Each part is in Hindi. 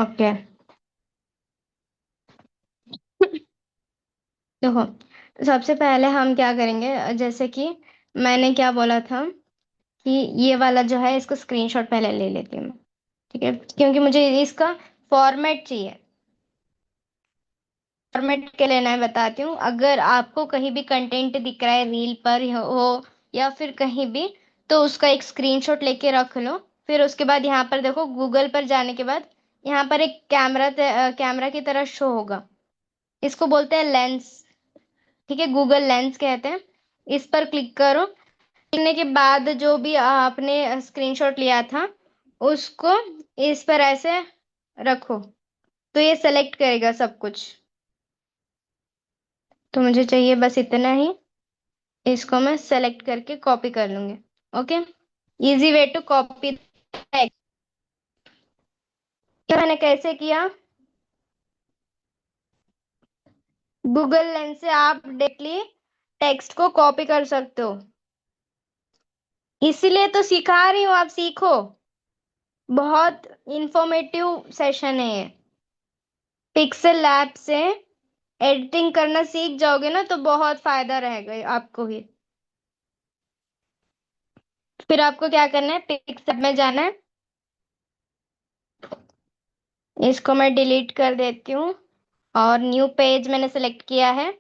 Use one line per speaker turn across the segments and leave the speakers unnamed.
ओके। देखो, सबसे पहले हम क्या करेंगे, जैसे कि मैंने क्या बोला था कि ये वाला जो है इसको स्क्रीनशॉट पहले ले लेती हूँ मैं। ठीक है, क्योंकि मुझे इसका फॉर्मेट चाहिए। फॉर्मेट के लेना है बताती हूँ। अगर आपको कहीं भी कंटेंट दिख रहा है, रील पर हो या फिर कहीं भी, तो उसका एक स्क्रीनशॉट लेके रख लो। फिर उसके बाद यहाँ पर देखो, गूगल पर जाने के बाद यहाँ पर एक कैमरा की तरह शो होगा। इसको बोलते हैं लेंस। ठीक है, गूगल लेंस कहते हैं। इस पर क्लिक करो। करने के बाद जो भी आपने स्क्रीनशॉट लिया था उसको इस पर ऐसे रखो, तो ये सेलेक्ट करेगा सब कुछ। तो मुझे चाहिए बस इतना ही। इसको मैं सेलेक्ट करके कॉपी कर लूंगी। Okay. Easy way to copy text. मैंने कैसे किया, गूगल लेंस से आप डायरेक्टली टेक्स्ट को कॉपी कर सकते हो। इसीलिए तो सिखा रही हूँ, आप सीखो। बहुत इंफॉर्मेटिव सेशन है ये। पिक्सल लैब से एडिटिंग करना सीख जाओगे ना, तो बहुत फायदा रहेगा आपको ही। फिर आपको क्या करना है, पिक्सल में जाना है। इसको मैं डिलीट कर देती हूँ और न्यू पेज मैंने सेलेक्ट किया है।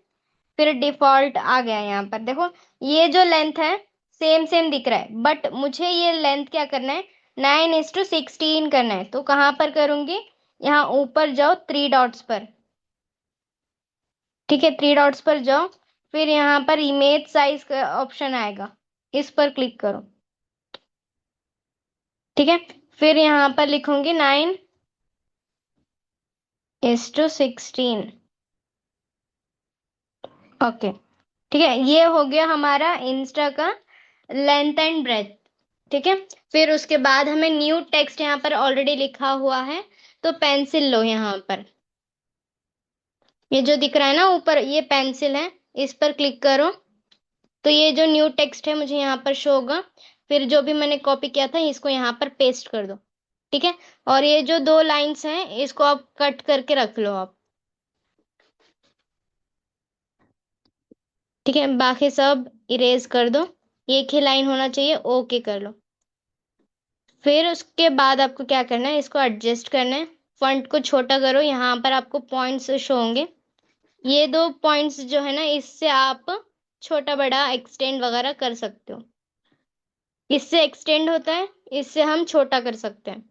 फिर डिफॉल्ट आ गया। यहाँ पर देखो, ये जो लेंथ है सेम सेम दिख रहा है, बट मुझे ये लेंथ क्या करना है, 9:16 करना है। तो कहाँ पर करूंगी, यहाँ ऊपर जाओ थ्री डॉट्स पर। ठीक है, थ्री डॉट्स पर जाओ। फिर यहाँ पर इमेज साइज का ऑप्शन आएगा, इस पर क्लिक करो। ठीक है, फिर यहाँ पर लिखूंगी 9:16। ओके। ठीक है, ये हो गया हमारा इंस्टा का लेंथ एंड ब्रेथ। ठीक है, फिर उसके बाद हमें न्यू टेक्स्ट यहाँ पर ऑलरेडी लिखा हुआ है, तो पेंसिल लो यहाँ पर। ये जो दिख रहा है ना ऊपर, ये पेंसिल है, इस पर क्लिक करो। तो ये जो न्यू टेक्स्ट है मुझे यहाँ पर शो होगा। फिर जो भी मैंने कॉपी किया था इसको यहाँ पर पेस्ट कर दो। ठीक है, और ये जो दो लाइंस हैं इसको आप कट करके रख लो आप। ठीक है, बाकी सब इरेज कर दो। एक ही लाइन होना चाहिए, ओके कर लो। फिर उसके बाद आपको क्या करना है, इसको एडजस्ट करना है। फॉन्ट को छोटा करो, यहाँ पर आपको पॉइंट्स शो होंगे। ये दो पॉइंट्स जो है ना, इससे आप छोटा बड़ा एक्सटेंड वगैरह कर सकते हो। इससे एक्सटेंड होता है, इससे हम छोटा कर सकते हैं।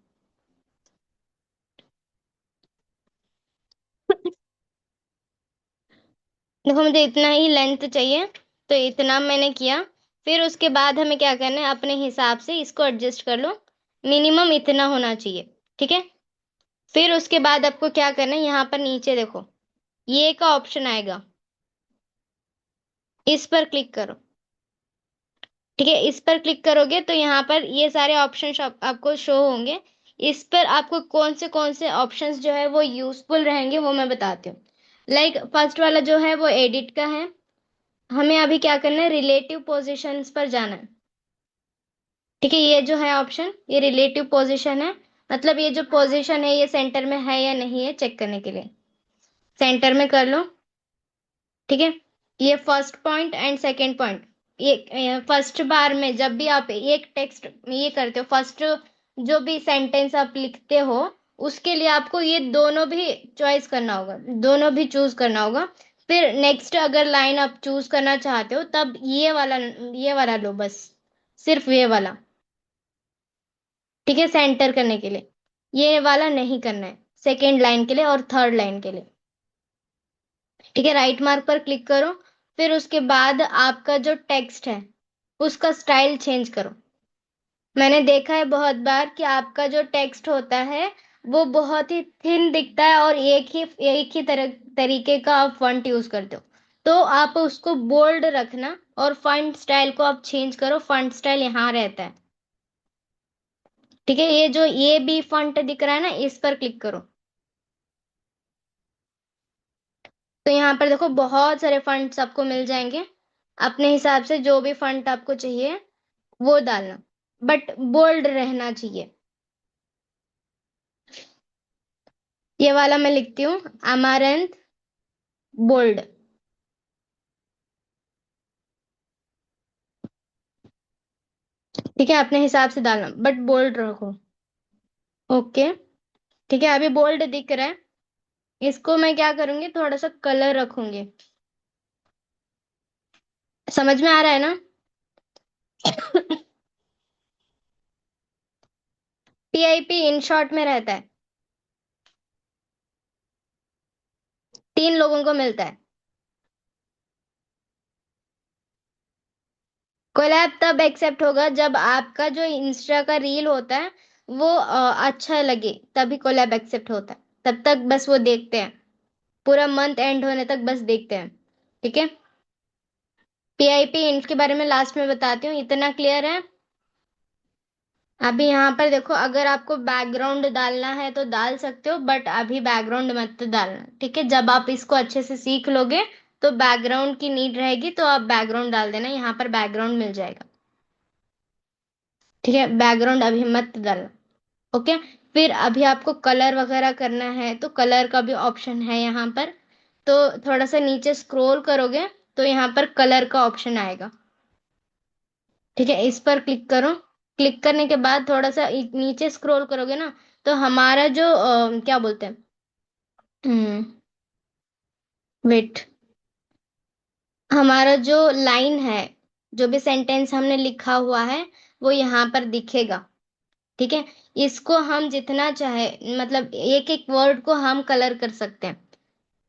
देखो, मुझे इतना ही लेंथ चाहिए, तो इतना मैंने किया। फिर उसके बाद हमें क्या करना है, अपने हिसाब से इसको एडजस्ट कर लो। मिनिमम इतना होना चाहिए। ठीक है, फिर उसके बाद आपको क्या करना है, यहाँ पर नीचे देखो, ये का ऑप्शन आएगा, इस पर क्लिक करो। ठीक है, इस पर क्लिक करोगे तो यहाँ पर ये सारे ऑप्शंस आपको शो होंगे। इस पर आपको कौन से ऑप्शंस जो है वो यूजफुल रहेंगे वो मैं बताती हूँ। लाइक फर्स्ट वाला जो है वो एडिट का है। हमें अभी क्या करना है, रिलेटिव पोजीशंस पर जाना है। ठीक है, ये जो है ऑप्शन, ये रिलेटिव पोजीशन है। मतलब ये जो पोजीशन है ये सेंटर में है या नहीं है चेक करने के लिए। सेंटर में कर लो। ठीक है, ये first point and second point. ये फर्स्ट बार में जब भी आप एक टेक्स्ट ये करते हो, फर्स्ट जो भी सेंटेंस आप लिखते हो, उसके लिए आपको ये दोनों भी चॉइस करना होगा, दोनों भी चूज करना होगा। फिर नेक्स्ट अगर लाइन आप चूज करना चाहते हो तब ये वाला लो बस, सिर्फ ये वाला। ठीक है, सेंटर करने के लिए ये वाला नहीं करना है, सेकेंड लाइन के लिए और थर्ड लाइन के लिए। ठीक है, राइट मार्क पर क्लिक करो। फिर उसके बाद आपका जो टेक्स्ट है उसका स्टाइल चेंज करो। मैंने देखा है बहुत बार कि आपका जो टेक्स्ट होता है वो बहुत ही थिन दिखता है और एक ही तरीके का आप फॉन्ट यूज करते हो। तो आप उसको बोल्ड रखना और फॉन्ट स्टाइल को आप चेंज करो। फॉन्ट स्टाइल यहाँ रहता है। ठीक है, ये जो ये बी फॉन्ट दिख रहा है ना, इस पर क्लिक करो। तो यहाँ पर देखो बहुत सारे फंड्स आपको मिल जाएंगे। अपने हिसाब से जो भी फंड आपको चाहिए वो डालना, बट बोल्ड रहना चाहिए। ये वाला मैं लिखती हूँ अमारंथ बोल्ड। ठीक है, अपने हिसाब से डालना बट बोल्ड रखो। ओके। ठीक है, अभी बोल्ड दिख रहा है। इसको मैं क्या करूंगी, थोड़ा सा कलर रखूंगी। समझ में आ रहा है ना? पीआईपी इन शॉर्ट में रहता है, 3 लोगों को मिलता है। कोलैब तब एक्सेप्ट होगा जब आपका जो इंस्टा का रील होता है वो अच्छा लगे, तभी कोलैब एक्सेप्ट होता है। तब तक बस वो देखते हैं, पूरा मंथ एंड होने तक बस देखते हैं। ठीक है। पीआईपी इंट के बारे में लास्ट में बताती हूँ, इतना क्लियर है? अभी यहाँ पर देखो, अगर आपको बैकग्राउंड डालना है तो डाल सकते हो, बट अभी बैकग्राउंड मत डालना। ठीक है, जब आप इसको अच्छे से सीख लोगे तो बैकग्राउंड की नीड रहेगी तो आप बैकग्राउंड डाल देना, यहाँ पर बैकग्राउंड मिल जाएगा। ठीक है, बैकग्राउंड अभी मत डालना। ओके। फिर अभी आपको कलर वगैरह करना है तो कलर का भी ऑप्शन है यहाँ पर। तो थोड़ा सा नीचे स्क्रॉल करोगे तो यहाँ पर कलर का ऑप्शन आएगा। ठीक है, इस पर क्लिक करो। क्लिक करने के बाद थोड़ा सा नीचे स्क्रॉल करोगे ना, तो हमारा जो क्या बोलते हैं, वेट, हमारा जो लाइन है, जो भी सेंटेंस हमने लिखा हुआ है वो यहाँ पर दिखेगा। ठीक है। इसको हम जितना चाहे, मतलब एक एक वर्ड को हम कलर कर सकते हैं।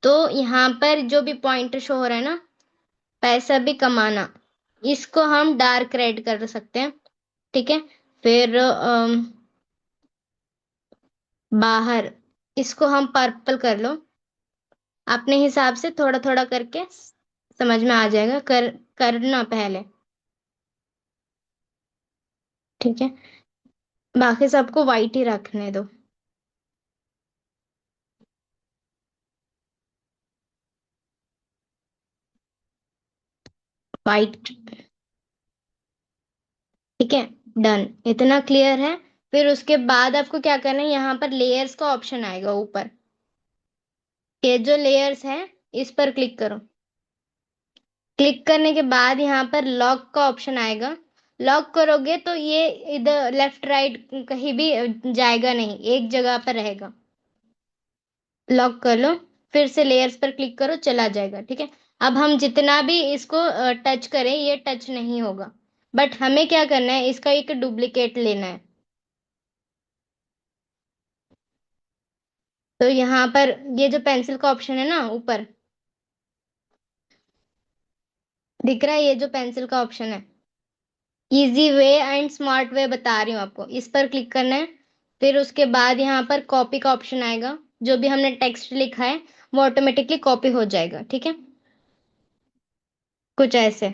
तो यहाँ पर जो भी पॉइंट शो हो रहा है ना, पैसा भी कमाना, इसको हम डार्क रेड कर सकते हैं। ठीक है। फिर बाहर, इसको हम पर्पल कर लो। अपने हिसाब से थोड़ा थोड़ा करके समझ में आ जाएगा, करना पहले। ठीक है, बाकी सबको वाइट ही रखने दो। वाइट। ठीक है, डन, इतना क्लियर है? फिर उसके बाद आपको क्या करना है, यहाँ पर लेयर्स का ऑप्शन आएगा ऊपर। ये जो लेयर्स है, इस पर क्लिक करो। क्लिक करने के बाद यहाँ पर लॉक का ऑप्शन आएगा। लॉक करोगे तो ये इधर लेफ्ट राइट कहीं भी जाएगा नहीं, एक जगह पर रहेगा। लॉक कर लो। फिर से लेयर्स पर क्लिक करो, चला जाएगा। ठीक है। अब हम जितना भी इसको टच करें ये टच नहीं होगा, बट हमें क्या करना है, इसका एक डुप्लीकेट लेना है। तो यहाँ पर ये जो पेंसिल का ऑप्शन है ना ऊपर, दिख रहा है? ये जो पेंसिल का ऑप्शन है, easy way and smart way बता रही हूँ आपको, इस पर क्लिक करना है। फिर उसके बाद यहाँ पर कॉपी का ऑप्शन आएगा। जो भी हमने टेक्स्ट लिखा है वो ऑटोमेटिकली कॉपी हो जाएगा। ठीक है, कुछ ऐसे।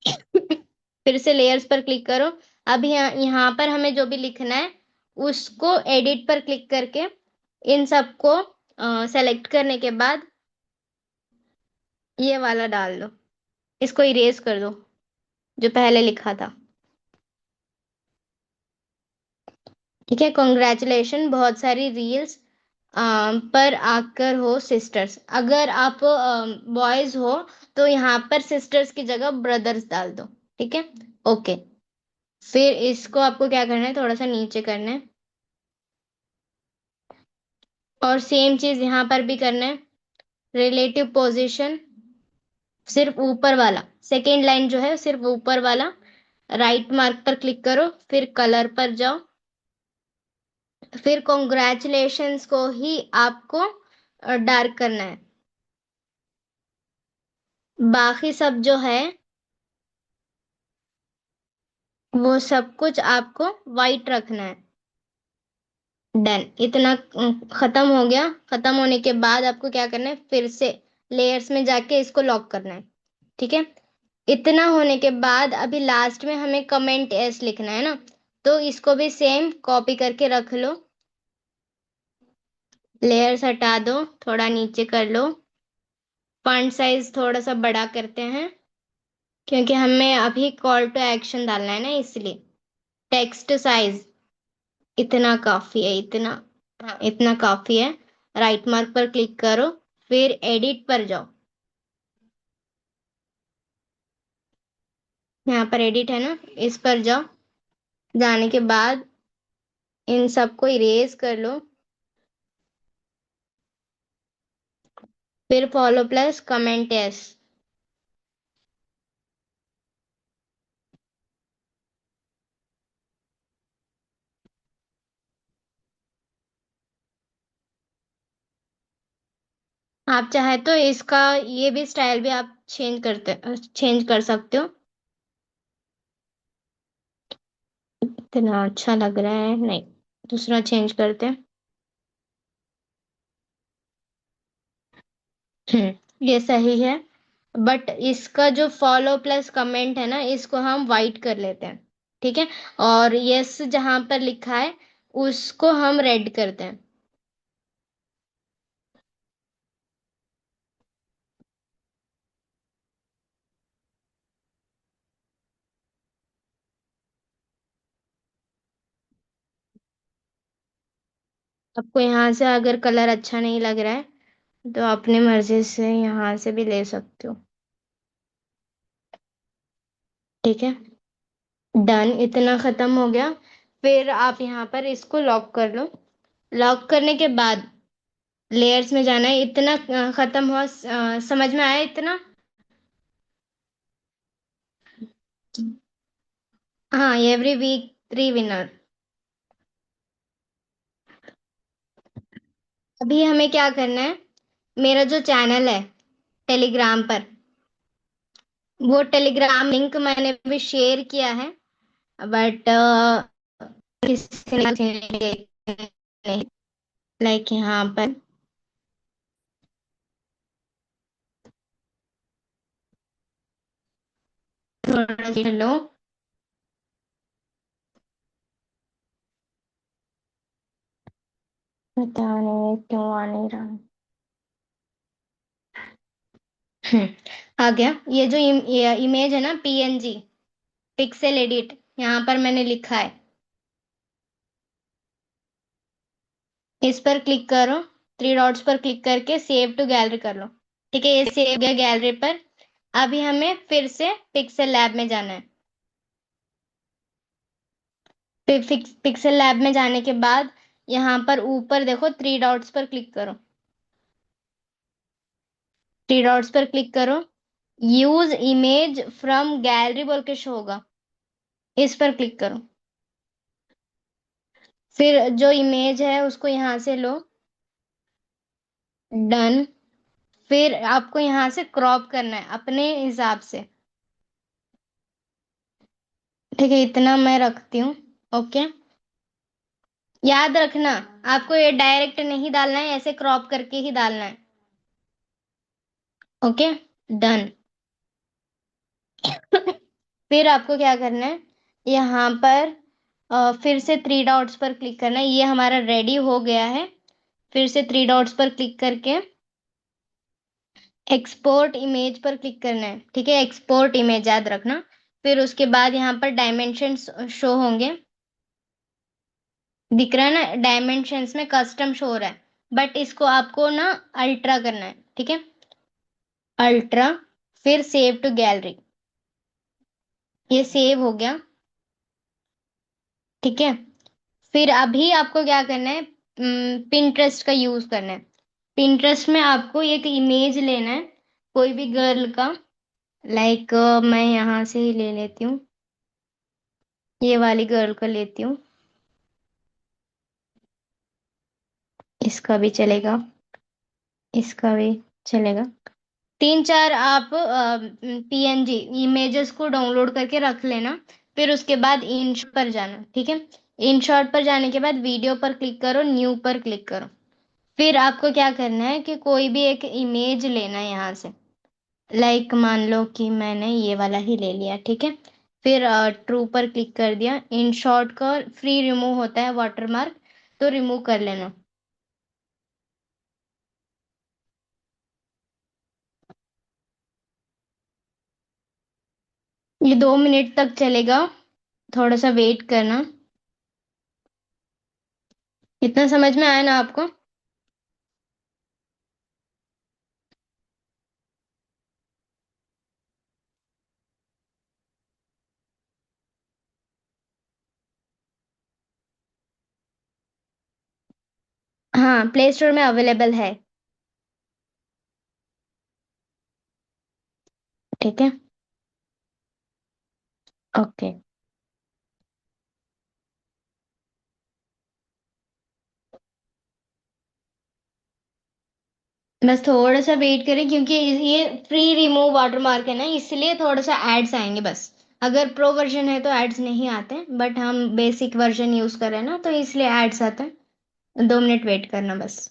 फिर से लेयर्स पर क्लिक करो। अब यहाँ पर हमें जो भी लिखना है उसको एडिट पर क्लिक करके इन सबको सेलेक्ट करने के बाद ये वाला डाल दो। इसको इरेज कर दो जो पहले लिखा था। ठीक है, कॉन्ग्रेचुलेशन, बहुत सारी रील्स पर आकर हो सिस्टर्स। अगर आप बॉयज हो तो यहाँ पर सिस्टर्स की जगह ब्रदर्स डाल दो। ठीक है। ओके। फिर इसको आपको क्या करना है, थोड़ा सा नीचे करना है, और सेम चीज यहाँ पर भी करना है। रिलेटिव पोजीशन सिर्फ ऊपर वाला, सेकेंड लाइन जो है सिर्फ ऊपर वाला, राइट मार्क पर क्लिक करो, फिर कलर पर जाओ। फिर कॉन्ग्रेचुलेशंस को ही आपको डार्क करना है। बाकी सब जो है वो सब कुछ आपको वाइट रखना है। डन, इतना खत्म हो गया। खत्म होने के बाद आपको क्या करना है, फिर से लेयर्स में जाके इसको लॉक करना है। ठीक है। इतना होने के बाद अभी लास्ट में हमें कमेंट एस लिखना है ना, तो इसको भी सेम कॉपी करके रख लो। लेयर्स हटा दो, थोड़ा नीचे कर लो। फॉन्ट साइज थोड़ा सा बड़ा करते हैं, क्योंकि हमें अभी कॉल टू एक्शन डालना है ना, इसलिए। टेक्स्ट साइज इतना काफी है, इतना हाँ, इतना काफी है। राइट मार्क पर क्लिक करो, फिर एडिट पर जाओ। यहाँ पर एडिट है ना, इस पर जाओ। जाने के बाद इन सबको इरेज कर लो, फिर फॉलो प्लस कमेंट एस। आप चाहे तो इसका ये भी स्टाइल भी आप चेंज कर सकते हो। इतना अच्छा लग रहा है, नहीं, दूसरा चेंज करते हैं। ये सही है, बट इसका जो फॉलो प्लस कमेंट है ना, इसको हम वाइट कर लेते हैं। ठीक है, और यस जहां पर लिखा है उसको हम रेड करते हैं। आपको यहाँ से अगर कलर अच्छा नहीं लग रहा है तो अपनी मर्जी से यहाँ से भी ले सकते हो। ठीक है, डन, इतना खत्म हो गया। फिर आप यहाँ पर इसको लॉक कर लो। लॉक करने के बाद लेयर्स में जाना है। इतना खत्म हुआ, समझ में आया इतना? हाँ, एवरी वीक 3 विनर। अभी हमें क्या करना है, मेरा जो चैनल है टेलीग्राम पर, वो टेलीग्राम लिंक मैंने भी शेयर किया है, बट किसी ने नहीं, लाइक यहाँ पर थोड़ा सा लो। पता नहीं क्यों आ नहीं रहा। हम्म, आ गया। ये जो ये इमेज है ना, पीएनजी, पिक्सेल एडिट, यहाँ पर मैंने लिखा है, इस पर क्लिक करो। 3 डॉट्स पर क्लिक करके सेव टू गैलरी कर लो। ठीक है, ये सेव गया गैलरी पर। अभी हमें फिर से पिक्सेल लैब में जाना है। पिक्सेल लैब में जाने के बाद यहाँ पर ऊपर देखो, 3 डॉट्स पर क्लिक करो। 3 डॉट्स पर क्लिक करो, यूज इमेज फ्रॉम गैलरी बोल के शो होगा, इस पर क्लिक करो। फिर जो इमेज है उसको यहाँ से लो। डन। फिर आपको यहाँ से क्रॉप करना है अपने हिसाब से। ठीक है, इतना मैं रखती हूँ। ओके, याद रखना, आपको ये डायरेक्ट नहीं डालना है, ऐसे क्रॉप करके ही डालना है। Okay, done. फिर आपको क्या करना है, यहाँ पर फिर से 3 डॉट्स पर क्लिक करना है। ये हमारा रेडी हो गया है। फिर से 3 डॉट्स पर क्लिक करके एक्सपोर्ट इमेज पर क्लिक करना है। ठीक है, एक्सपोर्ट इमेज याद रखना। फिर उसके बाद यहाँ पर डायमेंशंस शो होंगे, दिख रहा है ना, डायमेंशंस में कस्टम शो हो रहा है, बट इसको आपको ना अल्ट्रा करना है। ठीक है, अल्ट्रा, फिर सेव टू गैलरी। ये सेव हो गया। ठीक है, फिर अभी आपको क्या करना है, पिंटरेस्ट का यूज करना है। पिंटरेस्ट में आपको एक इमेज लेना है, कोई भी गर्ल का, लाइक मैं यहाँ से ही ले लेती हूँ, ये वाली गर्ल का लेती हूँ। इसका भी चलेगा, इसका भी चलेगा। 3 4 आप पीएनजी इमेजेस को डाउनलोड करके रख लेना। फिर उसके बाद इंशॉट पर जाना। ठीक है, इंशॉट पर जाने के बाद वीडियो पर क्लिक करो, न्यू पर क्लिक करो। फिर आपको क्या करना है कि कोई भी एक इमेज लेना है यहाँ से, लाइक मान लो कि मैंने ये वाला ही ले लिया। ठीक है, फिर ट्रू पर क्लिक कर दिया। इंशॉट का फ्री रिमूव होता है वाटरमार्क, तो रिमूव कर लेना। ये 2 मिनट तक चलेगा, थोड़ा सा वेट करना। इतना समझ में आया ना आपको? हाँ, प्ले स्टोर में अवेलेबल है। ठीक है। ओके। बस थोड़ा सा वेट करें, क्योंकि ये फ्री रिमूव वाटरमार्क है ना, इसलिए थोड़ा सा एड्स आएंगे बस। अगर प्रो वर्जन है तो एड्स नहीं आते, बट हम बेसिक वर्जन यूज कर रहे हैं ना, तो इसलिए एड्स आते हैं। 2 मिनट वेट करना बस।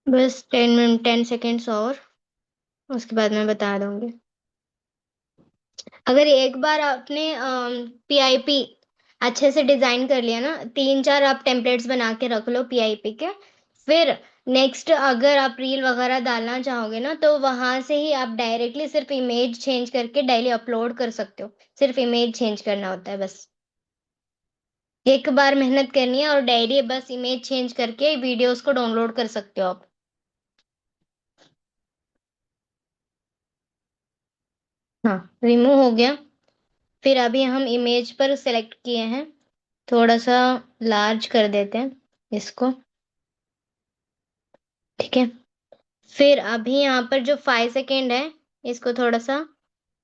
बस 10 मिनट 10 सेकेंड्स और, उसके बाद मैं बता दूंगी। अगर एक बार आपने पीआईपी अच्छे से डिजाइन कर लिया ना, 3 4 आप टेम्पलेट्स बना के रख लो पीआईपी के। फिर नेक्स्ट अगर आप रील वगैरह डालना चाहोगे ना, तो वहां से ही आप डायरेक्टली सिर्फ इमेज चेंज करके डेली अपलोड कर सकते हो। सिर्फ इमेज चेंज करना होता है बस। एक बार मेहनत करनी है और डायरी बस इमेज चेंज करके वीडियोस को डाउनलोड कर सकते हो आप। हाँ, रिमूव हो गया। फिर अभी हम इमेज पर सेलेक्ट किए हैं, थोड़ा सा लार्ज कर देते हैं इसको। ठीक है। फिर अभी यहाँ पर जो 5 सेकेंड है, इसको थोड़ा सा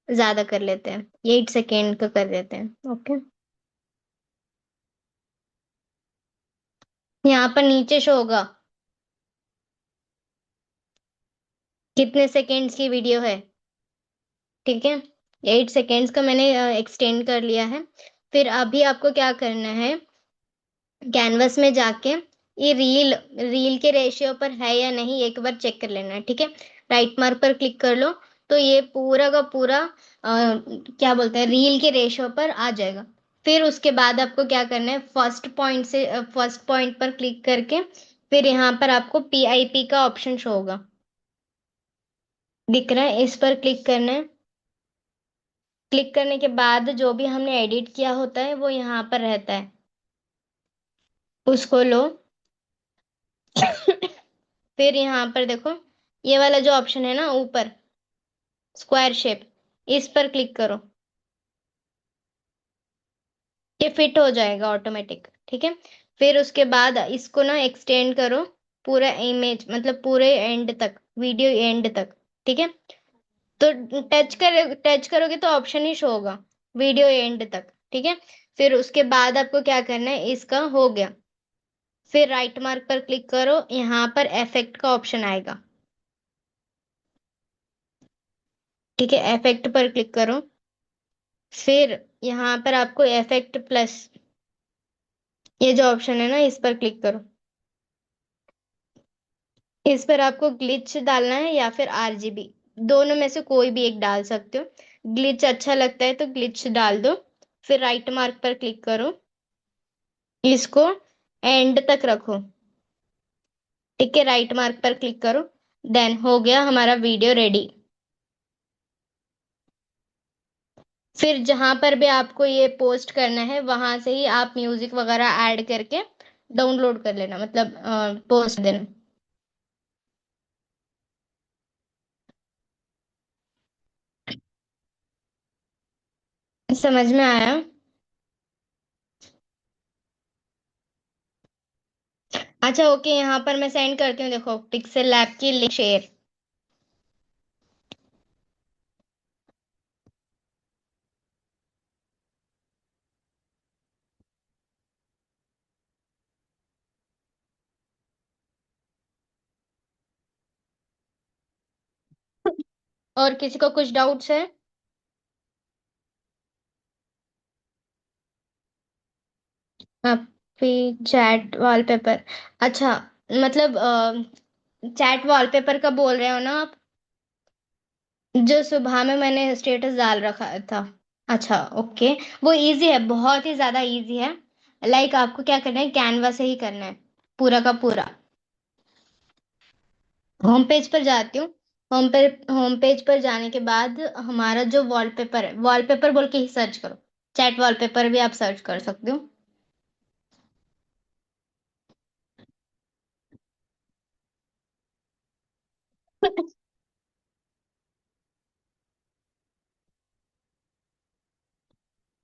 ज्यादा कर लेते हैं, 8 सेकेंड का कर देते हैं। ओके। यहाँ पर नीचे शो होगा कितने सेकेंड्स की वीडियो है। ठीक है। 8 सेकेंड्स का मैंने एक्सटेंड कर लिया है। फिर अभी आपको क्या करना है, कैनवस में जाके ये रील रील के रेशियो पर है या नहीं एक बार चेक कर लेना है। ठीक है। राइट मार्क पर क्लिक कर लो, तो ये पूरा का पूरा क्या बोलते हैं, रील के रेशियो पर आ जाएगा। फिर उसके बाद आपको क्या करना है, फर्स्ट पॉइंट पर क्लिक करके फिर यहाँ पर आपको पीआईपी का ऑप्शन शो होगा, दिख रहा है, इस पर क्लिक करना है। क्लिक करने के बाद जो भी हमने एडिट किया होता है वो यहाँ पर रहता है, उसको लो। फिर यहाँ पर देखो, ये वाला जो ऑप्शन है ना ऊपर, स्क्वायर शेप, इस पर क्लिक करो। ये फिट हो जाएगा ऑटोमेटिक। ठीक है। फिर उसके बाद इसको ना एक्सटेंड करो, पूरा इमेज मतलब पूरे एंड तक, वीडियो एंड तक। ठीक है। तो टच करोगे तो ऑप्शन ही शो होगा, वीडियो एंड तक। ठीक है। फिर उसके बाद आपको क्या करना है, इसका हो गया। फिर राइट मार्क पर क्लिक करो, यहाँ पर इफेक्ट का ऑप्शन आएगा। ठीक है, इफेक्ट पर क्लिक करो। फिर यहाँ पर आपको इफेक्ट प्लस, ये जो ऑप्शन है ना, इस पर क्लिक करो। इस पर आपको ग्लिच डालना है या फिर आरजीबी, दोनों में से कोई भी एक डाल सकते हो। ग्लिच अच्छा लगता है तो ग्लिच डाल दो। फिर राइट मार्क पर क्लिक करो, इसको एंड तक रखो। ठीक है, राइट मार्क पर क्लिक करो। देन हो गया हमारा वीडियो रेडी। फिर जहां पर भी आपको ये पोस्ट करना है, वहां से ही आप म्यूजिक वगैरह ऐड करके डाउनलोड कर लेना, मतलब पोस्ट देना। समझ में आया। अच्छा ओके, यहाँ पर मैं सेंड करती हूँ, देखो पिक्सेल लैब की लिंक शेयर। और किसी को कुछ डाउट्स है? आपकी चैट वॉलपेपर, अच्छा, मतलब चैट वॉलपेपर का बोल रहे हो ना आप? जो सुबह में मैंने स्टेटस डाल रखा था। अच्छा ओके। वो इजी है, बहुत ही ज्यादा इजी है। लाइक आपको क्या करना है, कैनवा से ही करना है पूरा का पूरा। होम पेज पर जाती हूँ। होम पेज पर जाने के बाद हमारा जो वॉलपेपर है, वॉलपेपर बोल के ही सर्च करो। चैट वॉलपेपर भी आप सर्च कर सकते हो।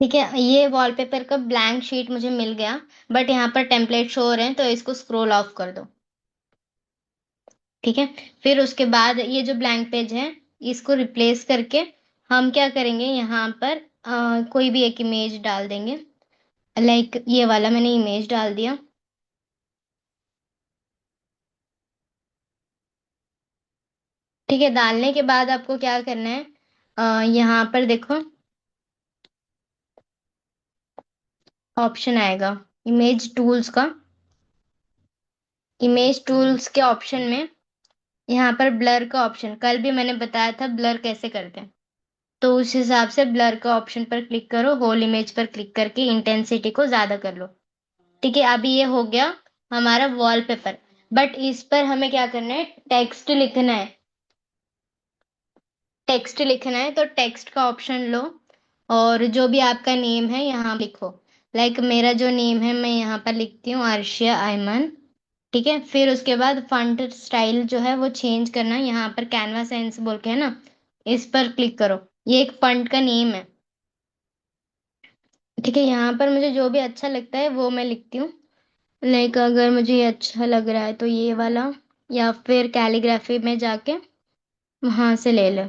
ठीक है, ये वॉलपेपर का ब्लैंक शीट मुझे मिल गया। बट यहाँ पर टेम्पलेट शो हो रहे हैं, तो इसको स्क्रॉल ऑफ कर दो। ठीक है। फिर उसके बाद ये जो ब्लैंक पेज है, इसको रिप्लेस करके हम क्या करेंगे, यहाँ पर कोई भी एक इमेज डाल देंगे। लाइक ये वाला मैंने इमेज डाल दिया। ठीक है, डालने के बाद आपको क्या करना है, यहाँ पर देखो ऑप्शन आएगा इमेज टूल्स का। इमेज टूल्स के ऑप्शन में यहाँ पर ब्लर का ऑप्शन, कल भी मैंने बताया था ब्लर कैसे करते हैं। तो उस हिसाब से ब्लर का ऑप्शन पर क्लिक करो, होल इमेज पर क्लिक करके इंटेंसिटी को ज्यादा कर लो। ठीक है, अभी ये हो गया हमारा वॉलपेपर। बट इस पर हमें क्या करना है, टेक्स्ट लिखना है। टेक्स्ट लिखना है तो टेक्स्ट का ऑप्शन लो, और जो भी आपका नेम है यहाँ लिखो। लाइक मेरा जो नेम है मैं यहाँ पर लिखती हूँ अर्शिया आयमन। ठीक है, फिर उसके बाद फॉन्ट स्टाइल जो है वो चेंज करना है, यहाँ पर कैनवा सेंस बोल के है ना, इस पर क्लिक करो। ये एक फॉन्ट का नेम है। ठीक है, यहाँ पर मुझे जो भी अच्छा लगता है वो मैं लिखती हूँ। लाइक अगर मुझे ये अच्छा लग रहा है तो ये वाला, या फिर कैलीग्राफी में जाके वहां से ले लो।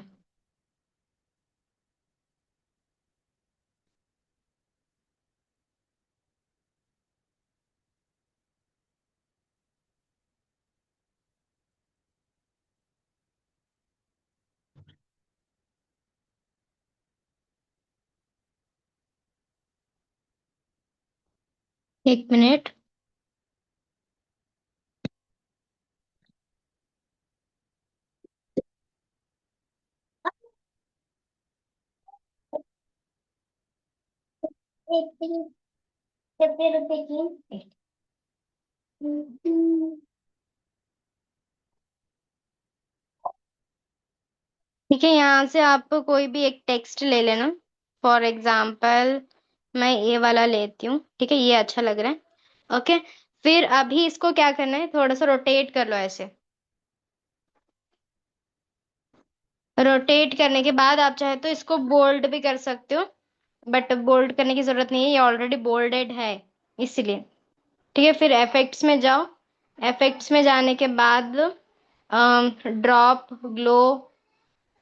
1 मिनट। ठीक है, यहाँ से आपको कोई भी एक टेक्स्ट ले लेना। फॉर एग्जाम्पल मैं ये वाला लेती हूँ। ठीक है, ये अच्छा लग रहा है। ओके। फिर अभी इसको क्या करना है, थोड़ा सा रोटेट कर लो ऐसे। रोटेट करने के बाद आप चाहे तो इसको बोल्ड भी कर सकते हो, बट बोल्ड करने की जरूरत नहीं है, ये ऑलरेडी बोल्डेड है इसलिए। ठीक है, फिर इफेक्ट्स में जाओ। इफेक्ट्स में जाने के बाद ड्रॉप, ग्लो,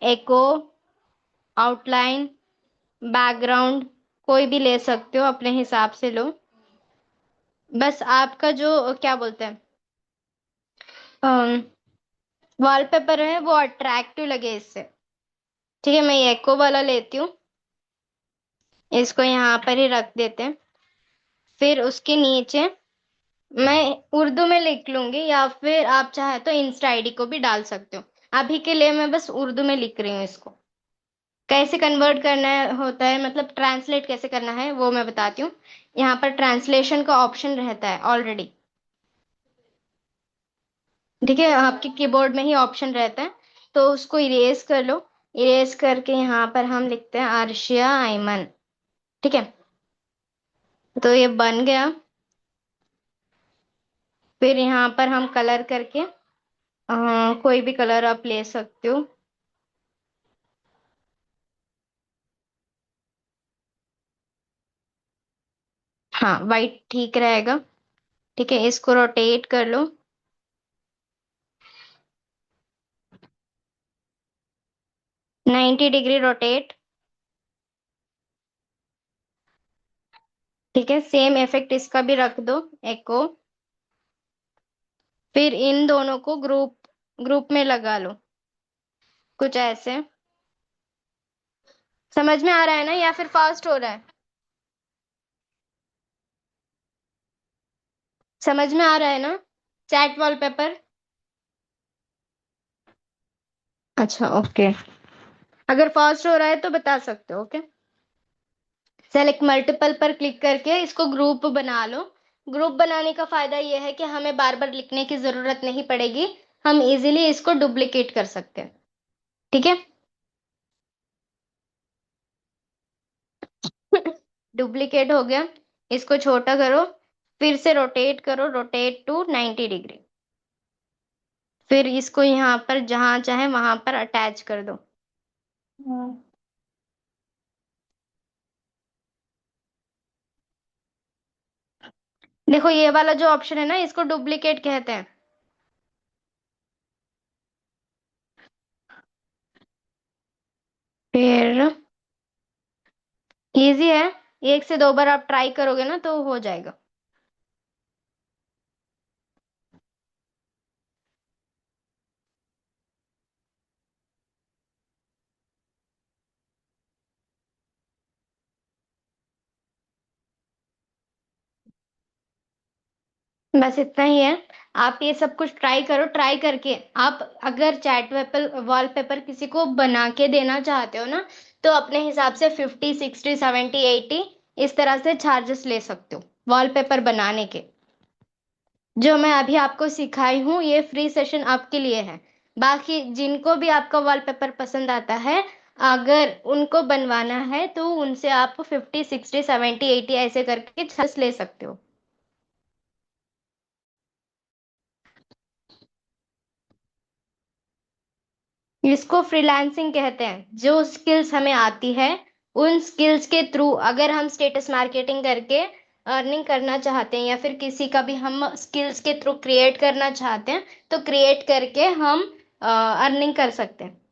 एको, आउटलाइन, बैकग्राउंड कोई भी ले सकते हो, अपने हिसाब से लो। बस आपका जो क्या बोलते हैं वॉलपेपर है वो अट्रैक्टिव लगे इससे। ठीक है, मैं ये एको वाला लेती हूँ। इसको यहाँ पर ही रख देते हैं। फिर उसके नीचे मैं उर्दू में लिख लूंगी, या फिर आप चाहे तो इंस्टा आईडी को भी डाल सकते हो। अभी के लिए मैं बस उर्दू में लिख रही हूँ इसको। कैसे कन्वर्ट करना होता है, मतलब ट्रांसलेट कैसे करना है वो मैं बताती हूँ। यहाँ पर ट्रांसलेशन का ऑप्शन रहता है ऑलरेडी। ठीक है, आपके कीबोर्ड में ही ऑप्शन रहता है, तो उसको इरेज कर लो। इरेज करके यहाँ पर हम लिखते हैं आरशिया आयमन। ठीक है, तो ये बन गया। फिर यहाँ पर हम कलर करके कोई भी कलर आप ले सकते हो। हाँ, वाइट ठीक रहेगा। ठीक है, इसको रोटेट कर लो। 90 डिग्री रोटेट। ठीक है, सेम इफेक्ट इसका भी रख दो, एको। फिर इन दोनों को ग्रुप ग्रुप में लगा लो, कुछ ऐसे। समझ में आ रहा है ना, या फिर फास्ट हो रहा है? समझ में आ रहा है ना? Chat wallpaper. अच्छा, ओके। अगर फास्ट हो रहा है तो बता सकते हो, ओके। सेलेक्ट मल्टीपल पर क्लिक करके इसको ग्रुप बना लो। ग्रुप बनाने का फायदा यह है कि हमें बार बार लिखने की जरूरत नहीं पड़ेगी। हम इजीली इसको डुप्लीकेट कर सकते हैं। ठीक है। डुप्लीकेट हो गया। इसको छोटा करो। फिर से रोटेट करो, रोटेट टू 90 डिग्री। फिर इसको यहाँ पर जहां चाहे वहां पर अटैच कर दो। हाँ। देखो, ये वाला जो ऑप्शन है ना, इसको डुप्लीकेट कहते हैं। फिर इजी है। एक से दो बार आप ट्राई करोगे ना तो हो जाएगा। बस इतना ही है। आप ये सब कुछ ट्राई करो। ट्राई करके आप अगर चैट वेपर वॉलपेपर किसी को बना के देना चाहते हो ना, तो अपने हिसाब से 50, 60, 70, 80 इस तरह से चार्जेस ले सकते हो वॉलपेपर बनाने के। जो मैं अभी आपको सिखाई हूँ ये फ्री सेशन आपके लिए है। बाकी जिनको भी आपका वॉलपेपर पसंद आता है, अगर उनको बनवाना है तो उनसे आप 50, 60, 70, 80 ऐसे करके चार्ज ले सकते हो। इसको फ्रीलांसिंग कहते हैं। जो स्किल्स हमें आती है, उन स्किल्स के थ्रू अगर हम स्टेटस मार्केटिंग करके अर्निंग करना चाहते हैं, या फिर किसी का भी हम स्किल्स के थ्रू क्रिएट करना चाहते हैं, तो क्रिएट करके हम अर्निंग कर सकते हैं।